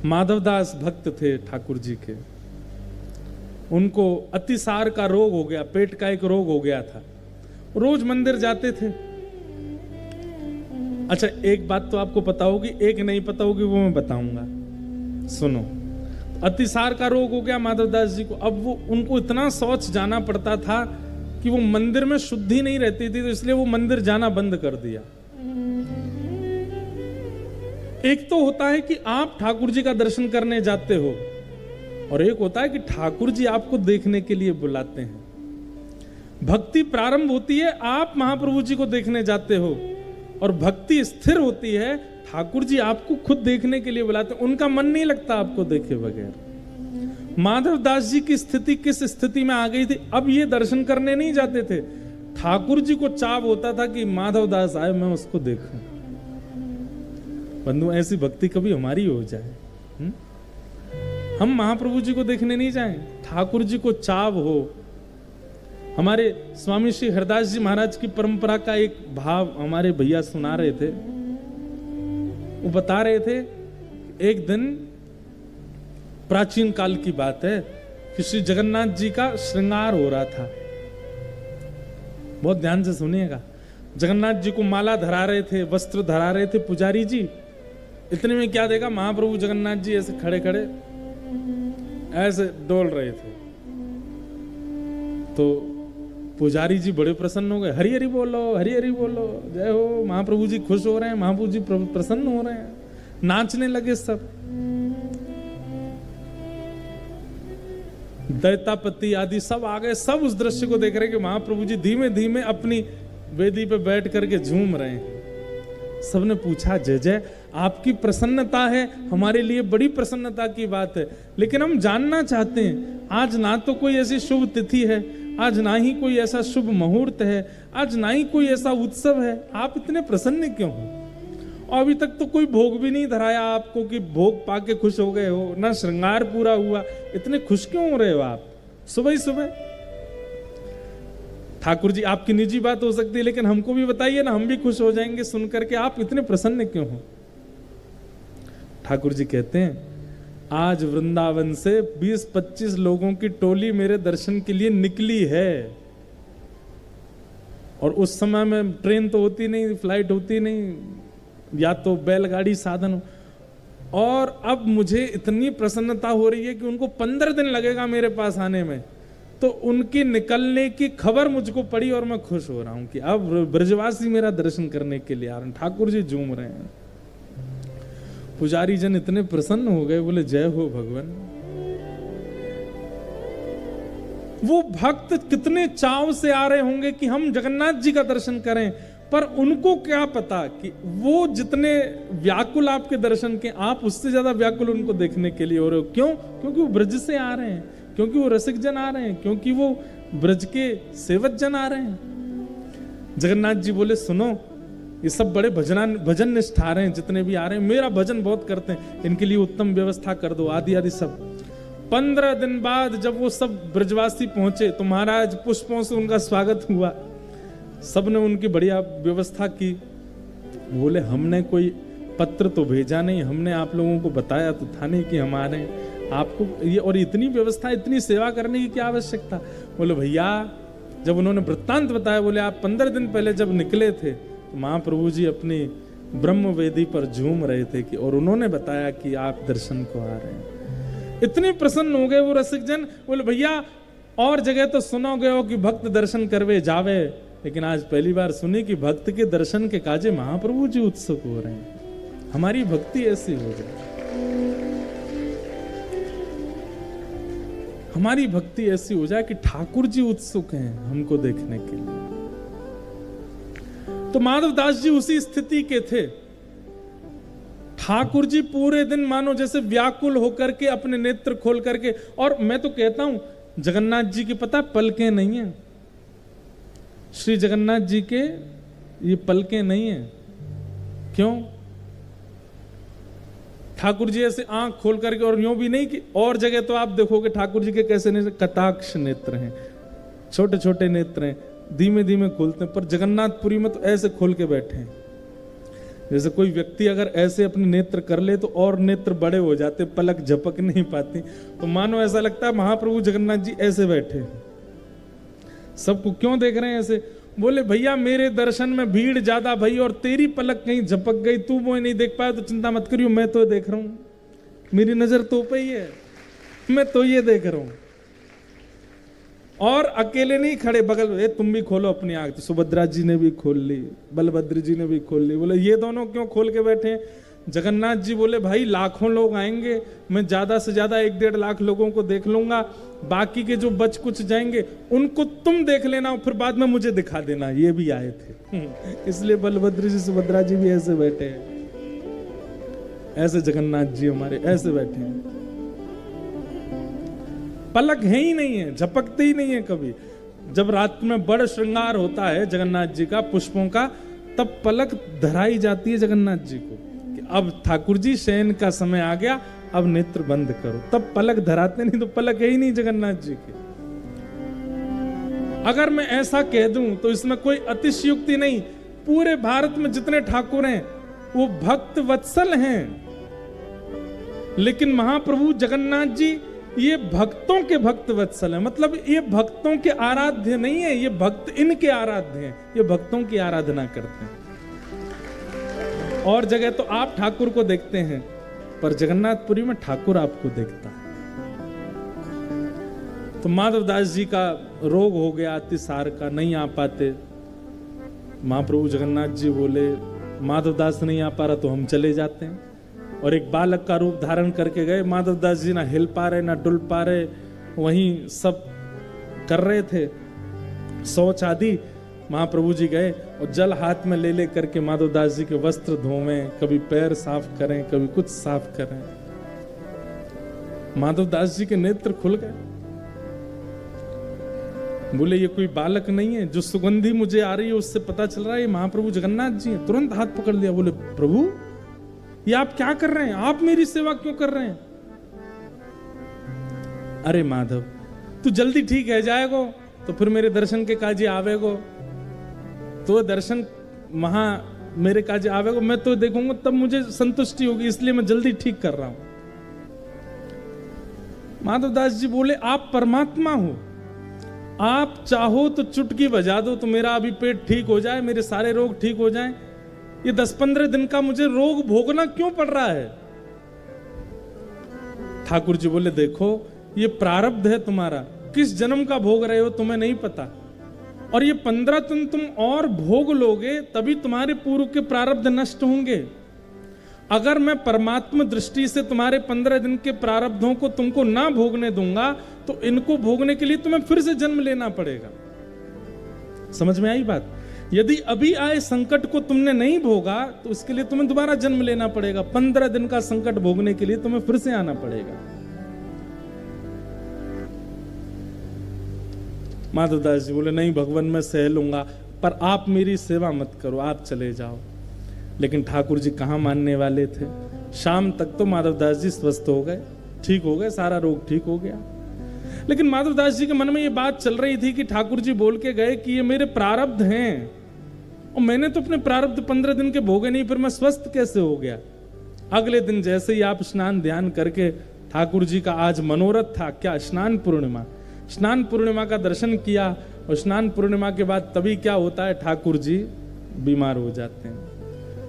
माधवदास भक्त थे ठाकुर जी के, उनको अतिसार का रोग हो गया, पेट का एक रोग हो गया था, रोज मंदिर जाते थे। अच्छा, एक बात तो आपको पता होगी, एक नहीं पता होगी, वो मैं बताऊंगा, सुनो। अतिसार का रोग हो गया माधवदास जी को। अब वो उनको इतना शौच जाना पड़ता था कि वो मंदिर में शुद्धि नहीं रहती थी, तो इसलिए वो मंदिर जाना बंद कर दिया। एक तो होता है कि आप ठाकुर जी का दर्शन करने जाते हो, और एक होता है कि ठाकुर जी आपको देखने के लिए बुलाते हैं। भक्ति प्रारंभ होती है, आप महाप्रभु जी को देखने जाते हो, और भक्ति स्थिर होती है, ठाकुर जी आपको खुद देखने के लिए बुलाते हैं। उनका मन नहीं लगता आपको देखे बगैर। माधवदास जी की स्थिति किस स्थिति में आ गई थी? अब ये दर्शन करने नहीं जाते थे, ठाकुर जी को चाव होता था कि माधवदास आए, मैं उसको देखूं। बंधु, ऐसी भक्ति कभी हमारी हो जाए, हम महाप्रभु जी को देखने नहीं जाएं, ठाकुर जी को चाव हो। हमारे स्वामी श्री हरदास जी महाराज की परंपरा का एक भाव हमारे भैया सुना रहे थे। वो बता रहे थे, एक दिन प्राचीन काल की बात है कि श्री जगन्नाथ जी का श्रृंगार हो रहा था। बहुत ध्यान से सुनिएगा। जगन्नाथ जी को माला धरा रहे थे, वस्त्र धरा रहे थे पुजारी जी। इतने में क्या देखा, महाप्रभु जगन्नाथ जी ऐसे खड़े खड़े ऐसे डोल रहे थे। तो पुजारी जी बड़े प्रसन्न हो गए, हरि हरि बोलो, हरि हरि बोलो, जय हो। महाप्रभु जी खुश हो रहे हैं, महाप्रभु जी प्रसन्न हो रहे हैं, नाचने लगे सब। दैतापति आदि सब आ गए, सब उस दृश्य को देख रहे हैं कि महाप्रभु जी धीमे धीमे अपनी वेदी पे बैठ करके झूम रहे हैं। सबने पूछा, जय जय, आपकी प्रसन्नता है, हमारे लिए बड़ी प्रसन्नता की बात है, लेकिन हम जानना चाहते हैं, आज ना तो कोई ऐसी शुभ तिथि है, आज ना ही कोई ऐसा शुभ मुहूर्त है, आज ना ही कोई ऐसा उत्सव है, आप इतने प्रसन्न क्यों हो? और अभी तक तो कोई भोग भी नहीं धराया आपको कि भोग पाके खुश हो गए हो, ना श्रृंगार पूरा हुआ, इतने खुश क्यों हो रहे हो आप सुबह ही सुबह? ठाकुर जी, आपकी निजी बात हो सकती है, लेकिन हमको भी बताइए ना, हम भी खुश हो जाएंगे सुनकर के, आप इतने प्रसन्न क्यों हो? ठाकुर जी कहते हैं, आज वृंदावन से 20-25 लोगों की टोली मेरे दर्शन के लिए निकली है, और उस समय में ट्रेन तो होती नहीं, फ्लाइट होती नहीं, या तो बैलगाड़ी साधन, और अब मुझे इतनी प्रसन्नता हो रही है कि उनको 15 दिन लगेगा मेरे पास आने में, तो उनकी निकलने की खबर मुझको पड़ी और मैं खुश हो रहा हूं कि अब ब्रजवासी मेरा दर्शन करने के लिए आ रहे हैं। ठाकुर जी झूम रहे हैं। पुजारी जन इतने प्रसन्न हो गए, बोले जय हो भगवान। वो भक्त कितने चाव से आ रहे होंगे कि हम जगन्नाथ जी का दर्शन करें, पर उनको क्या पता कि वो जितने व्याकुल आपके दर्शन के, आप उससे ज्यादा व्याकुल उनको देखने के लिए हो रहे हो। क्यों? क्योंकि वो ब्रज से आ रहे हैं, क्योंकि वो रसिक जन आ रहे हैं, क्योंकि वो ब्रज के सेवक जन आ रहे हैं। जगन्नाथ जी बोले, सुनो, ये सब बड़े भजन निष्ठ आ रहे हैं, जितने भी आ रहे हैं, मेरा भजन बहुत करते हैं, इनके लिए उत्तम व्यवस्था कर दो, आदि आदि सब। 15 दिन बाद जब वो सब ब्रजवासी पहुंचे तो महाराज पुष्पों से उनका स्वागत हुआ, सबने उनकी बढ़िया व्यवस्था की। बोले, हमने कोई पत्र तो भेजा नहीं, हमने आप लोगों को बताया तो था नहीं कि हम आ रहे हैं, आपको ये और इतनी व्यवस्था, इतनी सेवा करने की क्या आवश्यकता? बोले, भैया, जब उन्होंने वृत्तांत बताया, बोले आप 15 दिन पहले जब निकले थे तो महाप्रभु जी अपनी ब्रह्म वेदी पर झूम रहे थे कि, और उन्होंने बताया कि आप दर्शन को आ रहे हैं। इतने प्रसन्न हो गए वो रसिक जन। बोले, भैया, और जगह तो सुनोगे हो कि भक्त दर्शन करवे जावे, लेकिन आज पहली बार सुनी कि भक्त के दर्शन के काजे महाप्रभु जी उत्सुक हो रहे हैं। हमारी भक्ति ऐसी हो जाए, हमारी भक्ति ऐसी हो जाए कि ठाकुर जी उत्सुक हैं हमको देखने के लिए। तो माधवदास जी उसी स्थिति के थे। ठाकुर जी पूरे दिन मानो जैसे व्याकुल होकर के अपने नेत्र खोल करके, और मैं तो कहता हूं जगन्नाथ जी की पता पलकें नहीं है, श्री जगन्नाथ जी के ये पलकें नहीं है। क्यों? ठाकुर जी ऐसे आंख खोल करके, और यूं भी नहीं कि और जगह तो आप देखोगे ठाकुर जी के कैसे नेत्र, कटाक्ष नेत्र हैं, छोटे छोटे नेत्र हैं, धीमे धीमे खोलते हैं, पर जगन्नाथपुरी में तो ऐसे खोल के बैठे हैं। जैसे कोई व्यक्ति अगर ऐसे अपने नेत्र कर ले तो और नेत्र बड़े हो जाते, पलक झपक नहीं पाती। तो मानो ऐसा लगता है महाप्रभु जगन्नाथ जी ऐसे बैठे, सबको क्यों देख रहे हैं ऐसे? बोले भैया मेरे दर्शन में भीड़ ज्यादा भई और तेरी पलक कहीं झपक गई, तू वो नहीं देख पाया तो चिंता मत करियो, मैं तो देख रहा हूं, मेरी नजर तो पे ही है, मैं तो ये देख रहा हूं। और अकेले नहीं खड़े, बगल में तुम भी खोलो अपनी आंख। तो सुभद्रा जी ने भी खोल ली, बलभद्र जी ने भी खोल ली। बोले ये दोनों क्यों खोल के बैठे हैं? जगन्नाथ जी बोले भाई लाखों लोग आएंगे, मैं ज्यादा से ज्यादा 1-1.5 लाख लोगों को देख लूंगा, बाकी के जो बच कुछ जाएंगे उनको तुम देख लेना और फिर बाद में मुझे दिखा देना। ये भी आए थे इसलिए बलभद्र जी सुभद्रा जी भी ऐसे बैठे हैं, ऐसे जगन्नाथ जी हमारे ऐसे बैठे हैं। पलक है ही नहीं है, झपकते ही नहीं है कभी। जब रात में बड़ श्रृंगार होता है जगन्नाथ जी का पुष्पों का, तब पलक धराई जाती है जगन्नाथ जी को कि अब ठाकुर जी शयन का समय आ गया, अब नेत्र बंद करो, तब पलक धराते, नहीं तो पलक है ही नहीं जगन्नाथ जी की। अगर मैं ऐसा कह दूं तो इसमें कोई अतिशयोक्ति नहीं। पूरे भारत में जितने ठाकुर हैं वो भक्त वत्सल हैं, लेकिन महाप्रभु जगन्नाथ जी ये भक्तों के भक्त वत्सल है। मतलब ये भक्तों के आराध्य नहीं है, ये भक्त इनके आराध्य हैं, ये भक्तों की आराधना करते हैं। और जगह तो आप ठाकुर को देखते हैं, पर जगन्नाथपुरी में ठाकुर आपको देखता है। तो माधवदास जी का रोग हो गया अतिसार का, नहीं आ पाते। महाप्रभु जगन्नाथ जी बोले माधवदास नहीं आ पा रहा तो हम चले जाते हैं, और एक बालक का रूप धारण करके गए। माधवदास जी ना हिल पा रहे ना डुल पा रहे, वहीं सब कर रहे थे शौच आदि। महाप्रभु जी गए और जल हाथ में ले करके माधवदास जी के वस्त्र धोवें, कभी पैर साफ करें, कभी कुछ साफ करें। माधवदास जी के नेत्र खुल गए, बोले ये कोई बालक नहीं है, जो सुगंधी मुझे आ रही है उससे पता चल रहा है ये महाप्रभु जगन्नाथ जी हैं। तुरंत हाथ पकड़ लिया, बोले प्रभु ये आप क्या कर रहे हैं, आप मेरी सेवा क्यों कर रहे हैं? अरे माधव तू जल्दी ठीक है जाएगो तो फिर मेरे दर्शन के काजे आवेगो, तो दर्शन वहां मेरे काजे आवेगो, मैं तो देखूंगा तब मुझे संतुष्टि होगी, इसलिए मैं जल्दी ठीक कर रहा हूं। माधवदास जी बोले आप परमात्मा हो, आप चाहो तो चुटकी बजा दो तो मेरा अभी पेट ठीक हो जाए, मेरे सारे रोग ठीक हो जाएं। ये 10-15 दिन का मुझे रोग भोगना क्यों पड़ रहा है? ठाकुर जी बोले देखो ये प्रारब्ध है तुम्हारा, किस जन्म का भोग रहे हो तुम्हें नहीं पता, और ये 15 दिन तुम और भोग लोगे तभी तुम्हारे पूर्व के प्रारब्ध नष्ट होंगे। अगर मैं परमात्मा दृष्टि से तुम्हारे 15 दिन के प्रारब्धों को तुमको ना भोगने दूंगा तो इनको भोगने के लिए तुम्हें फिर से जन्म लेना पड़ेगा। समझ में आई बात? यदि अभी आए संकट को तुमने नहीं भोगा तो उसके लिए तुम्हें दोबारा जन्म लेना पड़ेगा। 15 दिन का संकट भोगने के लिए तुम्हें फिर से आना पड़ेगा। माधवदास जी बोले नहीं भगवान मैं सह लूंगा, पर आप मेरी सेवा मत करो, आप चले जाओ। लेकिन ठाकुर जी कहां मानने वाले थे। शाम तक तो माधवदास जी स्वस्थ हो गए, ठीक हो गए, सारा रोग ठीक हो गया। लेकिन माधवदास जी के मन में ये बात चल रही थी कि ठाकुर जी बोल के गए कि ये मेरे प्रारब्ध हैं और मैंने तो अपने प्रारब्ध 15 दिन के भोगे नहीं, फिर मैं स्वस्थ कैसे हो गया? अगले दिन जैसे ही आप स्नान ध्यान करके, ठाकुर जी का आज मनोरथ था क्या, स्नान पूर्णिमा, स्नान पूर्णिमा का दर्शन किया, और स्नान पूर्णिमा के बाद तभी क्या होता है, ठाकुर जी बीमार हो जाते हैं।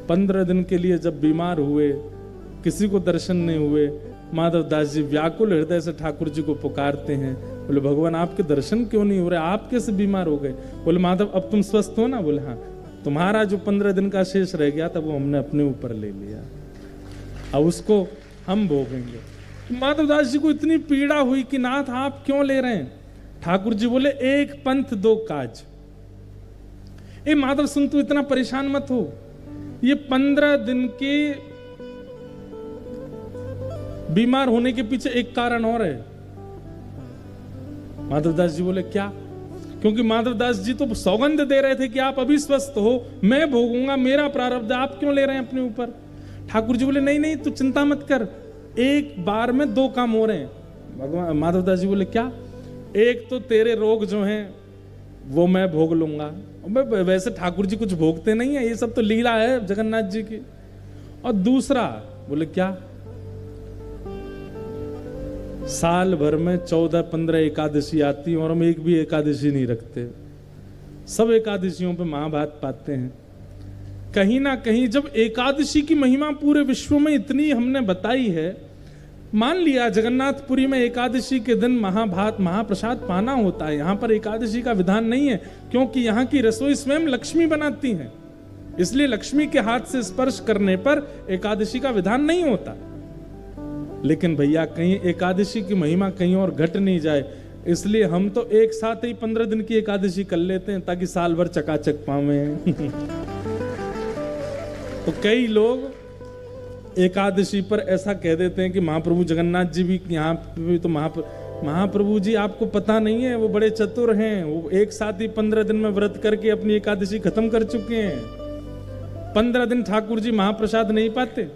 15 दिन के लिए जब बीमार हुए, किसी को दर्शन नहीं हुए, माधवदास जी व्याकुल हृदय से ठाकुर जी को पुकारते हैं। बोले भगवान आपके दर्शन क्यों नहीं हो रहे, आप कैसे बीमार हो गए? बोले माधव अब तुम स्वस्थ हो ना? बोले हाँ, तुम्हारा जो 15 दिन का शेष रह गया था वो हमने अपने ऊपर ले लिया, अब उसको हम भोगेंगे। माधवदास जी को इतनी पीड़ा हुई कि नाथ आप क्यों ले रहे हैं? ठाकुर जी बोले एक पंथ दो काज। ए माधव सुन, तू इतना परेशान मत हो, ये 15 दिन के बीमार होने के पीछे एक कारण और है। माधवदास जी बोले क्या? क्योंकि माधवदास जी तो सौगंध दे रहे थे कि आप अभी स्वस्थ हो, मैं भोगूंगा, मेरा प्रारब्ध, आप क्यों ले रहे हैं अपने ऊपर? ठाकुर जी बोले नहीं नहीं तू चिंता मत कर, एक बार में 2 काम हो रहे हैं। भगवान माधवदास जी बोले क्या? एक तो तेरे रोग जो हैं वो मैं भोग लूंगा। वैसे ठाकुर जी कुछ भोगते नहीं है, ये सब तो लीला है जगन्नाथ जी की। और दूसरा बोले क्या, साल भर में 14-15 एकादशी आती और हम एक भी एकादशी नहीं रखते, सब एकादशियों पे महाभारत पाते हैं। कहीं ना कहीं जब एकादशी की महिमा पूरे विश्व में इतनी हमने बताई है, मान लिया जगन्नाथपुरी में एकादशी के दिन महाभारत महाप्रसाद पाना होता है, यहां पर एकादशी का विधान नहीं है, क्योंकि यहां की रसोई स्वयं लक्ष्मी बनाती हैं, इसलिए लक्ष्मी के हाथ से स्पर्श करने पर एकादशी का विधान नहीं होता। लेकिन भैया कहीं एकादशी की महिमा कहीं और घट नहीं जाए, इसलिए हम तो एक साथ ही 15 दिन की एकादशी कर लेते हैं ताकि साल भर चकाचक पावे। तो कई लोग एकादशी पर ऐसा कह देते हैं कि महाप्रभु जगन्नाथ जी भी यहाँ पे, तो महाप्रभु जी आपको पता नहीं है, वो बड़े चतुर हैं, वो एक साथ ही 15 दिन में व्रत करके अपनी एकादशी खत्म कर चुके हैं। 15 दिन ठाकुर जी महाप्रसाद नहीं पाते,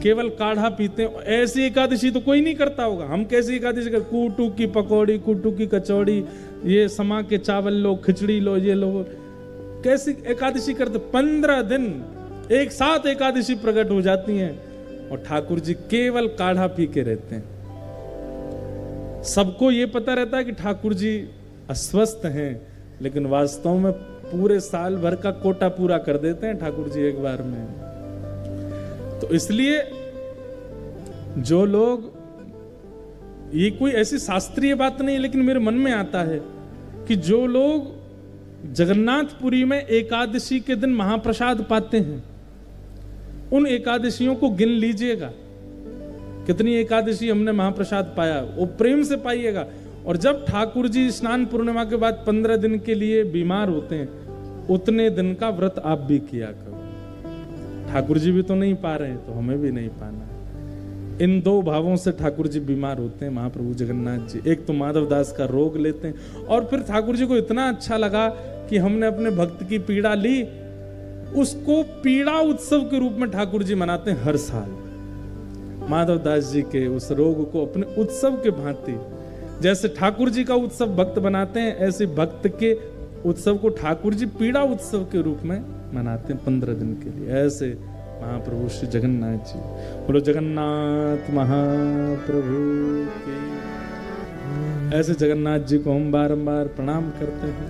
केवल काढ़ा पीते हैं। ऐसी एकादशी तो कोई नहीं करता होगा। हम कैसी एकादशी कर, कूटू की पकौड़ी, कूटू की कचौड़ी, ये समा के चावल लो, खिचड़ी लो, ये लो, कैसी एकादशी करते? 15 दिन एक साथ एकादशी प्रकट हो जाती हैं और ठाकुर जी केवल काढ़ा पी के रहते हैं। सबको ये पता रहता है कि ठाकुर जी अस्वस्थ हैं, लेकिन वास्तव में पूरे साल भर का कोटा पूरा कर देते हैं ठाकुर जी एक बार में। तो इसलिए जो लोग, ये कोई ऐसी शास्त्रीय बात नहीं, लेकिन मेरे मन में आता है कि जो लोग जगन्नाथपुरी में एकादशी के दिन महाप्रसाद पाते हैं, उन एकादशियों को गिन लीजिएगा, कितनी एकादशी हमने महाप्रसाद पाया, वो प्रेम से पाइएगा। और जब ठाकुर जी स्नान पूर्णिमा के बाद 15 दिन के लिए बीमार होते हैं, उतने दिन का व्रत आप भी किया करो। ठाकुर जी भी तो नहीं पा रहे, तो हमें भी नहीं पाना है। इन दो भावों से ठाकुर जी बीमार होते हैं महाप्रभु जगन्नाथ जी। एक तो माधव दास का रोग लेते हैं, और फिर ठाकुर जी को इतना अच्छा लगा कि हमने अपने भक्त की पीड़ा ली, उसको पीड़ा उत्सव के रूप में ठाकुर जी मनाते हैं हर साल। माधव दास जी के उस रोग को अपने उत्सव के भांति, जैसे ठाकुर जी का उत्सव भक्त बनाते हैं, ऐसे भक्त के उत्सव को ठाकुर जी पीड़ा उत्सव के रूप में मनाते हैं 15 दिन के लिए। ऐसे महाप्रभु श्री जगन्नाथ जी, बोलो जगन्नाथ महाप्रभु के। ऐसे जगन्नाथ जी को हम बारंबार प्रणाम करते हैं।